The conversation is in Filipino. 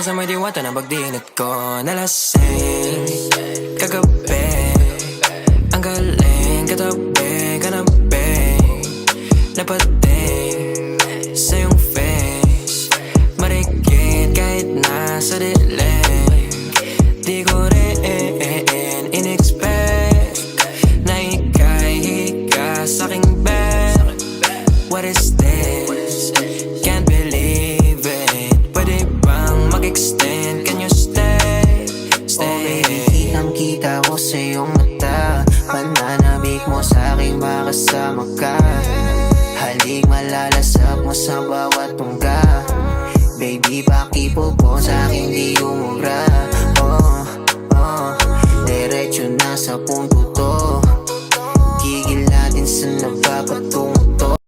sa may diwata na pagdinit ko. Nalasing kagabi, ang galing katabi, kanabi. Napating sa iyong face, marikit kahit nasa dilim. Di ko rin in-expect na ika'y hika sa'king bed. What is this? Can't believe it. Pwede bang mag-extend? Can you stay? Stay. Oh baby, kitang-kita ko sa iyong mata. Pananabik mo sa'king makasama ka. Halik malalasap mo sa bawat tungga. Baby, pakipupo sa'king di umura. Diretso na sa punto to. Gigil natin sa nagpapatungo to.